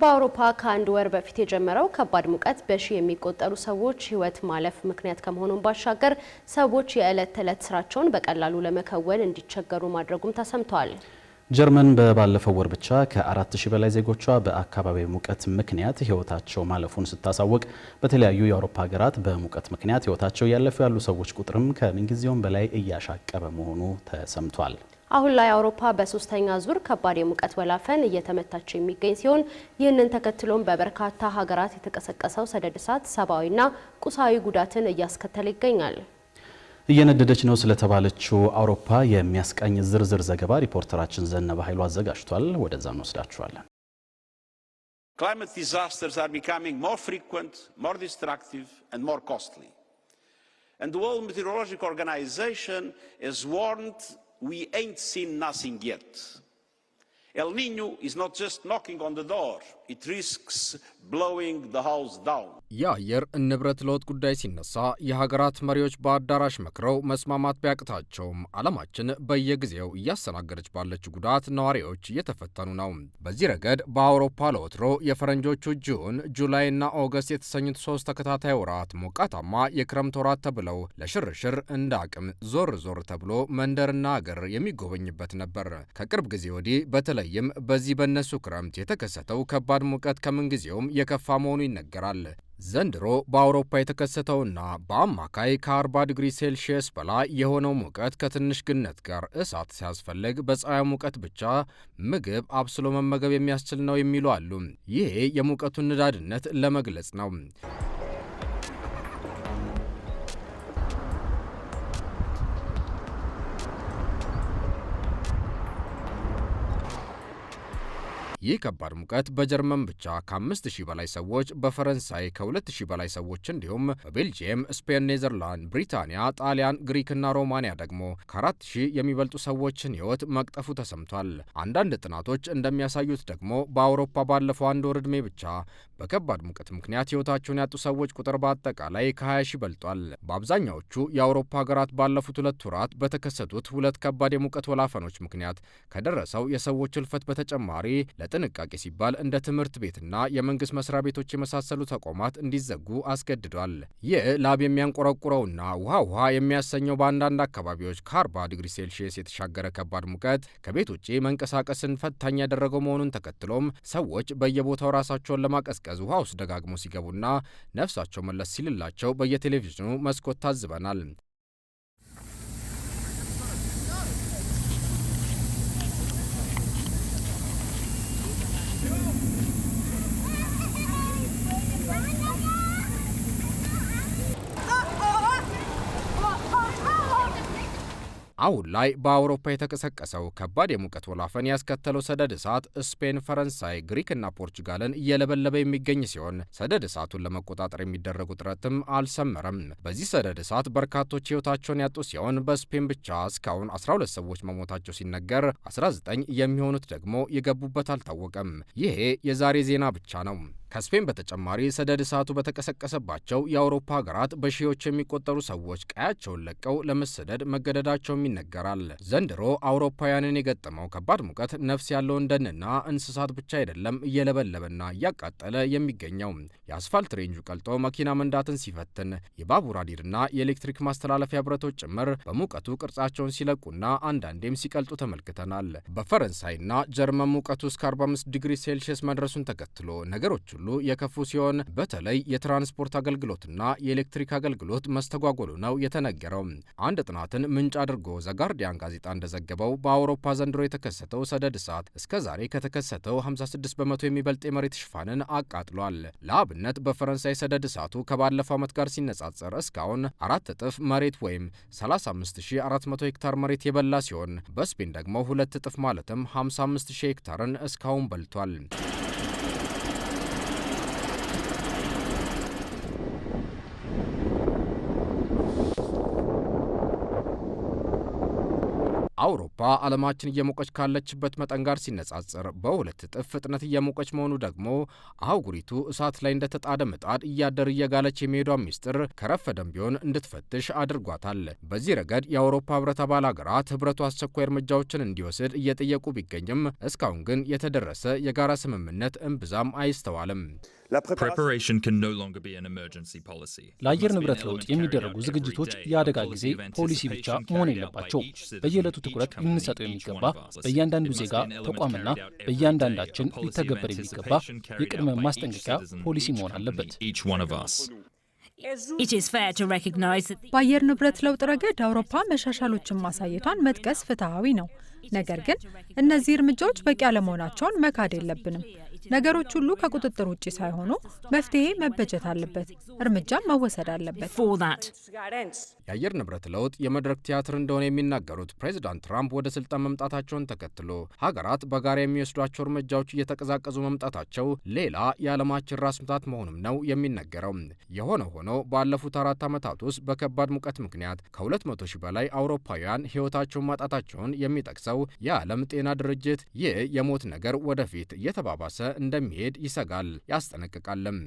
በአውሮፓ ከአንድ ወር በፊት የጀመረው ከባድ ሙቀት በሺ የሚቆጠሩ ሰዎች ህይወት ማለፍ ምክንያት ከመሆኑን ባሻገር ሰዎች የዕለት ተዕለት ስራቸውን በቀላሉ ለመከወን እንዲቸገሩ ማድረጉም ተሰምቷል። ጀርመን ባለፈው ወር ብቻ ከ4000 በላይ ዜጎቿ በአካባቢው ሙቀት ምክንያት ህይወታቸው ማለፉን ስታሳውቅ በተለያዩ የአውሮፓ ሀገራት በሙቀት ምክንያት ህይወታቸው ያለፉ ያሉ ሰዎች ቁጥርም ከምንጊዜውም በላይ እያሻቀበ መሆኑ ተሰምቷል። አሁን ላይ አውሮፓ በሶስተኛ ዙር ከባድ የሙቀት ወላፈን እየተመታች የሚገኝ ሲሆን ይህንን ተከትሎም በበርካታ ሀገራት የተቀሰቀሰው ሰደድ እሳት ሰብአዊና ቁሳዊ ጉዳትን እያስከተለ ይገኛል። እየነደደች ነው ስለተባለችው አውሮፓ የሚያስቃኝ ዝርዝር ዘገባ ሪፖርተራችን ዘነበ ኃይሉ አዘጋጅቷል። ወደዛ እንወስዳችኋለን። Climate disasters are becoming more frequent, more destructive and more costly. And the World Meteorological Organization has warned we ain't seen nothing yet. El Niño is not just knocking on the door, it risks blowing the house down. የአየር ንብረት ለውጥ ጉዳይ ሲነሳ የሀገራት መሪዎች በአዳራሽ መክረው መስማማት ቢያቅታቸውም ዓለማችን በየጊዜው እያስተናገደች ባለችው ጉዳት ነዋሪዎች እየተፈተኑ ነው። በዚህ ረገድ በአውሮፓ ለወትሮ የፈረንጆቹ ጁን፣ ጁላይና ኦገስት የተሰኙት 3 ተከታታይ ወራት ሞቃታማ የክረምት ወራት ተብለው ለሽርሽር እንደ አቅም ዞር ዞር ተብሎ መንደርና አገር የሚጎበኝበት ነበር። ከቅርብ ጊዜ ወዲህ በተለይም በዚህ በነሱ ክረምት የተከሰተው ከባድ ሙቀት ከምንጊዜውም የከፋ መሆኑ ይነገራል። ዘንድሮ በአውሮፓ የተከሰተውና በአማካይ ከ40 ዲግሪ ሴልሺየስ በላይ የሆነው ሙቀት ከትንሽ ግነት ጋር እሳት ሲያስፈልግ በፀሐይ ሙቀት ብቻ ምግብ አብስሎ መመገብ የሚያስችል ነው የሚሉ አሉ። ይሄ የሙቀቱን ንዳድነት ለመግለጽ ነው። ይህ ከባድ ሙቀት በጀርመን ብቻ ከ5000 በላይ ሰዎች፣ በፈረንሳይ ከ2000 በላይ ሰዎች እንዲሁም በቤልጂየም፣ ስፔን፣ ኔዘርላንድ፣ ብሪታንያ፣ ጣሊያን፣ ግሪክና ሮማኒያ ደግሞ ከ4000 የሚበልጡ ሰዎችን ህይወት መቅጠፉ ተሰምቷል። አንዳንድ ጥናቶች እንደሚያሳዩት ደግሞ በአውሮፓ ባለፈው አንድ ወር ዕድሜ ብቻ በከባድ ሙቀት ምክንያት ህይወታቸውን ያጡ ሰዎች ቁጥር በአጠቃላይ ከ20,000 በልጧል። በአብዛኛዎቹ የአውሮፓ ሀገራት ባለፉት 2 ወራት በተከሰቱት 2 ከባድ የሙቀት ወላፈኖች ምክንያት ከደረሰው የሰዎች ህልፈት በተጨማሪ ለጥንቃቄ ሲባል እንደ ትምህርት ቤትና የመንግስት መስሪያ ቤቶች የመሳሰሉ ተቋማት እንዲዘጉ አስገድዷል። ይህ ላብ የሚያንቆረቁረውና ውሃ የሚያሰኘው በአንዳንድ አካባቢዎች ከ40 ዲግሪ ሴልሺየስ የተሻገረ ከባድ ሙቀት ከቤት ውጭ መንቀሳቀስን ፈታኝ ያደረገው መሆኑን ተከትሎም ሰዎች በየቦታው ራሳቸውን ለማቀዝቀዝ ውሃ ውስጥ ደጋግሞ ሲገቡና ነፍሳቸው መለስ ሲልላቸው በየቴሌቪዥኑ መስኮት ታዝበናል። አሁን ላይ በአውሮፓ የተቀሰቀሰው ከባድ የሙቀት ወላፈን ያስከተለው ሰደድ እሳት ስፔን፣ ፈረንሳይ፣ ግሪክና ፖርቹጋልን እየለበለበ የሚገኝ ሲሆን ሰደድ እሳቱን ለመቆጣጠር የሚደረጉ ጥረትም አልሰመረም። በዚህ ሰደድ እሳት በርካቶች ህይወታቸውን ያጡ ሲሆን በስፔን ብቻ እስካሁን 12 ሰዎች መሞታቸው ሲነገር 19 የሚሆኑት ደግሞ የገቡበት አልታወቀም። ይሄ የዛሬ ዜና ብቻ ነው። ከስፔን በተጨማሪ ሰደድ እሳቱ በተቀሰቀሰባቸው የአውሮፓ ሀገራት በሺዎች የሚቆጠሩ ሰዎች ቀያቸውን ለቀው ለመሰደድ መገደዳቸውም ይነገራል። ዘንድሮ አውሮፓውያንን የገጠመው ከባድ ሙቀት ነፍስ ያለውን ደንና እንስሳት ብቻ አይደለም እየለበለበና እያቃጠለ የሚገኘው። የአስፋልት ሬንጁ ቀልጦ መኪና መንዳትን ሲፈትን፣ የባቡር ሀዲድና የኤሌክትሪክ ማስተላለፊያ ብረቶች ጭምር በሙቀቱ ቅርጻቸውን ሲለቁና አንዳንዴም ሲቀልጡ ተመልክተናል። በፈረንሳይና ጀርመን ሙቀቱ እስከ 45 ዲግሪ ሴልሺየስ መድረሱን ተከትሎ ነገሮች ሁሉ የከፉ ሲሆን በተለይ የትራንስፖርት አገልግሎትና የኤሌክትሪክ አገልግሎት መስተጓጎሉ ነው የተነገረው። አንድ ጥናትን ምንጭ አድርጎ ዘጋርዲያን ጋዜጣ እንደዘገበው በአውሮፓ ዘንድሮ የተከሰተው ሰደድ እሳት እስከ ዛሬ ከተከሰተው 56 በመቶ የሚበልጥ የመሬት ሽፋንን አቃጥሏል። ለአብነት በፈረንሳይ ሰደድ እሳቱ ከባለፈው ዓመት ጋር ሲነጻጸር እስካሁን 4 እጥፍ መሬት ወይም 35400 ሄክታር መሬት የበላ ሲሆን በስፔን ደግሞ 2 እጥፍ ማለትም 55000 ሄክታርን እስካሁን በልቷል። አውሮፓ ዓለማችን እየሞቀች ካለችበት መጠን ጋር ሲነጻጸር በሁለት እጥፍ ፍጥነት እየሞቀች መሆኑ ደግሞ አህጉሪቱ እሳት ላይ እንደተጣደ ምጣድ እያደር እየጋለች የሚሄዷን ሚስጥር ከረፈደም ቢሆን እንድትፈትሽ አድርጓታል። በዚህ ረገድ የአውሮፓ ህብረት አባል ሀገራት ህብረቱ አስቸኳይ እርምጃዎችን እንዲወስድ እየጠየቁ ቢገኝም እስካሁን ግን የተደረሰ የጋራ ስምምነት እምብዛም አይስተዋልም። ለአየር ንብረት ለውጥ የሚደረጉ ዝግጅቶች የአደጋ ጊዜ ፖሊሲ ብቻ መሆን የለባቸው። በየዕለቱ ትኩረት ልንሰጠው የሚገባ በእያንዳንዱ ዜጋ ተቋምና በእያንዳንዳችን ሊተገበር የሚገባ የቅድመ ማስጠንቀቂያ ፖሊሲ መሆን አለበት። በአየር ንብረት ለውጥ ረገድ አውሮፓ መሻሻሎችን ማሳየቷን መጥቀስ ፍትሐዊ ነው። ነገር ግን እነዚህ እርምጃዎች በቂ አለመሆናቸውን መካድ የለብንም። ነገሮች ሁሉ ከቁጥጥር ውጪ ሳይሆኑ መፍትሄ መበጀት አለበት፣ እርምጃም መወሰድ አለበት። የአየር ንብረት ለውጥ የመድረክ ቲያትር እንደሆነ የሚናገሩት ፕሬዚዳንት ትራምፕ ወደ ስልጣን መምጣታቸውን ተከትሎ ሀገራት በጋራ የሚወስዷቸው እርምጃዎች እየተቀዛቀዙ መምጣታቸው ሌላ የዓለማችን ራስ ምታት መሆኑም ነው የሚነገረው። የሆነ ሆኖ ባለፉት 4 ዓመታት ውስጥ በከባድ ሙቀት ምክንያት ከ200 ሺህ በላይ አውሮፓውያን ሕይወታቸውን ማጣታቸውን የሚጠቅሰው የዓለም ጤና ድርጅት ይህ የሞት ነገር ወደፊት እየተባባሰ እንደሚሄድ ይሰጋል፣ ያስጠነቅቃልም።